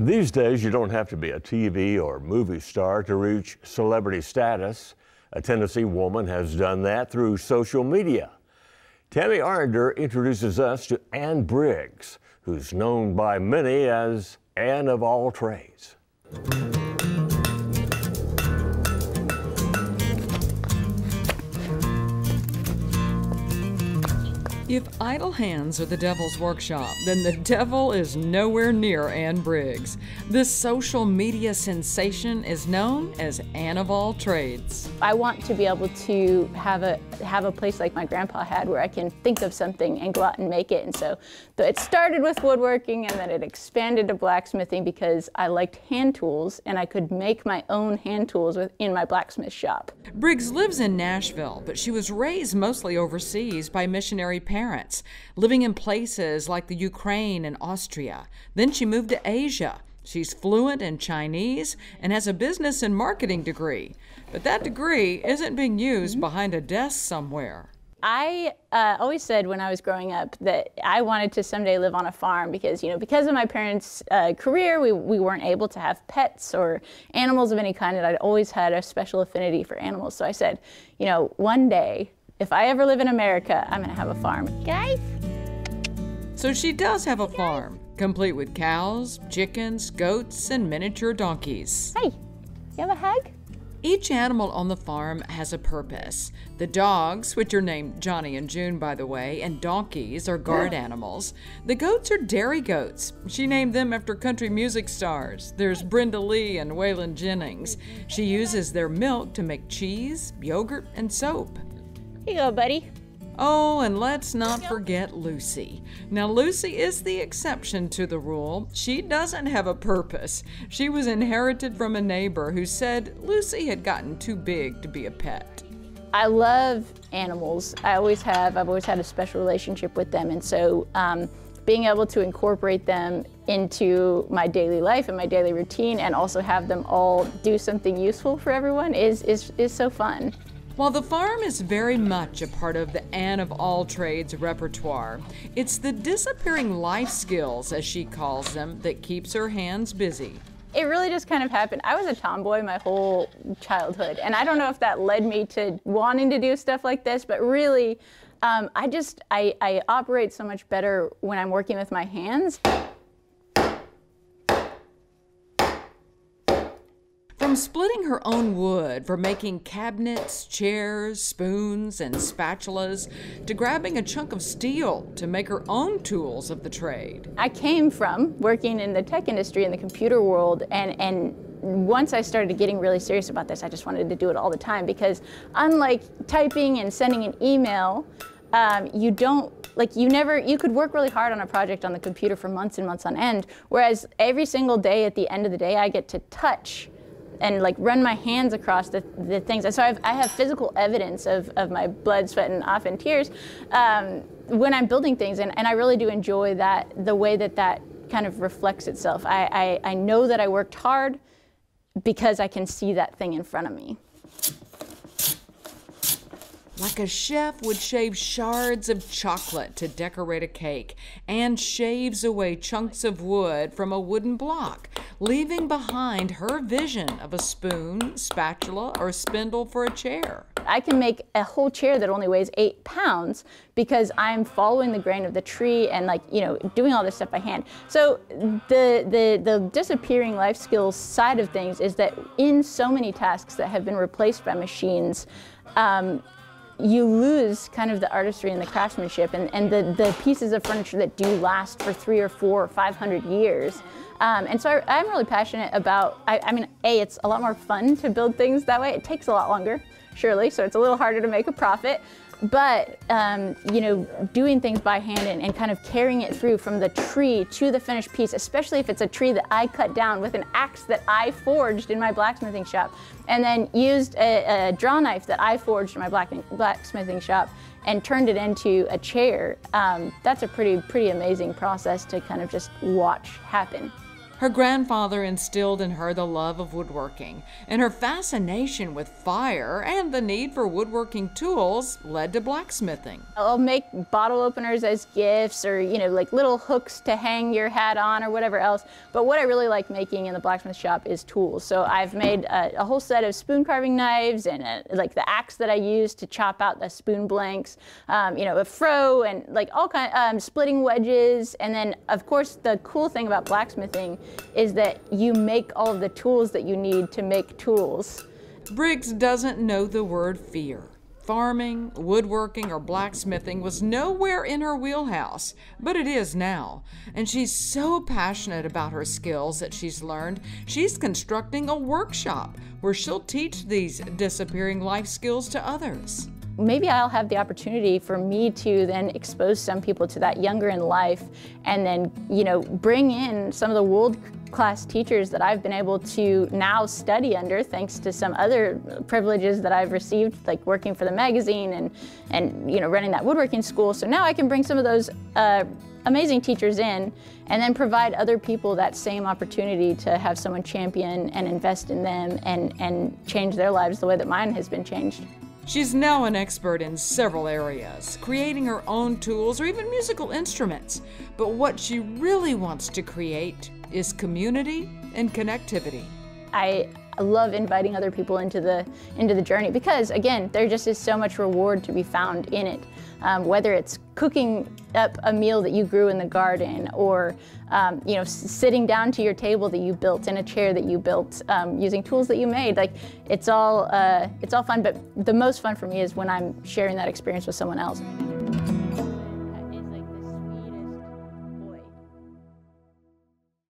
These days, you don't have to be a TV or movie star to reach celebrity status. A Tennessee woman has done that through social media. Tammy Arnder introduces us to Ann Briggs, who's known by many as Ann of all trades. If idle hands are the devil's workshop, then the devil is nowhere near Ann Briggs. This social media sensation is known as Ann of all trades. I want to be able to have a place like my grandpa had where I can think of something and go out and make it. And so it started with woodworking, and then it expanded to blacksmithing because I liked hand tools and I could make my own hand tools in my blacksmith shop. Briggs lives in Nashville, but she was raised mostly overseas by missionary parents, living in places like the Ukraine and Austria. Then she moved to Asia. She's fluent in Chinese and has a business and marketing degree. But that degree isn't being used behind a desk somewhere. I always said when I was growing up that I wanted to someday live on a farm because of my parents' career, we weren't able to have pets or animals of any kind, and I'd always had a special affinity for animals. So I said, one day, if I ever live in America, I'm gonna have a farm. Guys? So she does have a farm, complete with cows, chickens, goats, and miniature donkeys. Hey, you have a hug? Each animal on the farm has a purpose. The dogs, which are named Johnny and June, by the way, and donkeys are guard animals. The goats are dairy goats. She named them after country music stars. There's Brenda Lee and Waylon Jennings. She uses their milk to make cheese, yogurt, and soap. Here you go, buddy. Oh, and let's not forget Lucy. Now, Lucy is the exception to the rule. She doesn't have a purpose. She was inherited from a neighbor who said Lucy had gotten too big to be a pet. I love animals. I've always had a special relationship with them, and so being able to incorporate them into my daily life and my daily routine and also have them all do something useful for everyone is so fun. While the farm is very much a part of the Ann of all trades repertoire, it's the disappearing life skills, as she calls them, that keeps her hands busy. It really just kind of happened. I was a tomboy my whole childhood, and I don't know if that led me to wanting to do stuff like this, but really, I operate so much better when I'm working with my hands. From splitting her own wood for making cabinets, chairs, spoons, and spatulas, to grabbing a chunk of steel to make her own tools of the trade. I came from working in the tech industry in the computer world, and once I started getting really serious about this, I just wanted to do it all the time because unlike typing and sending an email, you could work really hard on a project on the computer for months and months on end, whereas every single day at the end of the day, I get to touch and run my hands across the things. And so I have physical evidence of my blood, sweat, and often tears when I'm building things, and I really do enjoy the way that kind of reflects itself. I know that I worked hard because I can see that thing in front of me. Like a chef would shave shards of chocolate to decorate a cake, and shaves away chunks of wood from a wooden block, leaving behind her vision of a spoon, spatula, or spindle for a chair. I can make a whole chair that only weighs 8 pounds because I'm following the grain of the tree and doing all this stuff by hand. So the disappearing life skills side of things is that in so many tasks that have been replaced by machines, you lose kind of the artistry and the craftsmanship and the pieces of furniture that do last for 300 or 400 or 500 years. And so I'm really passionate about, it's a lot more fun to build things that way. It takes a lot longer, surely, so it's a little harder to make a profit. But, doing things by hand and kind of carrying it through from the tree to the finished piece, especially if it's a tree that I cut down with an axe that I forged in my blacksmithing shop, and then used a draw knife that I forged in my blacksmithing shop and turned it into a chair. That's a pretty amazing process to kind of just watch happen. Her grandfather instilled in her the love of woodworking, and her fascination with fire and the need for woodworking tools led to blacksmithing. I'll make bottle openers as gifts, or like little hooks to hang your hat on or whatever else. But what I really like making in the blacksmith shop is tools. So I've made a whole set of spoon carving knives, and like the axe that I use to chop out the spoon blanks, a froe, and like all kinds, splitting wedges. And then of course the cool thing about blacksmithing is that you make all of the tools that you need to make tools. Briggs doesn't know the word fear. Farming, woodworking, or blacksmithing was nowhere in her wheelhouse, but it is now. And she's so passionate about her skills that she's learned, she's constructing a workshop where she'll teach these disappearing life skills to others. Maybe I'll have the opportunity for me to then expose some people to that younger in life, and then, bring in some of the world-class teachers that I've been able to now study under, thanks to some other privileges that I've received, like working for the magazine and running that woodworking school. So now I can bring some of those amazing teachers in, and then provide other people that same opportunity to have someone champion and invest in them and change their lives the way that mine has been changed. She's now an expert in several areas, creating her own tools or even musical instruments. But what she really wants to create is community and connectivity. I love inviting other people into the journey because, again, there just is so much reward to be found in it. Whether it's cooking up a meal that you grew in the garden, or sitting down to your table that you built and a chair that you built using tools that you made. Like, it's all fun, but the most fun for me is when I'm sharing that experience with someone else.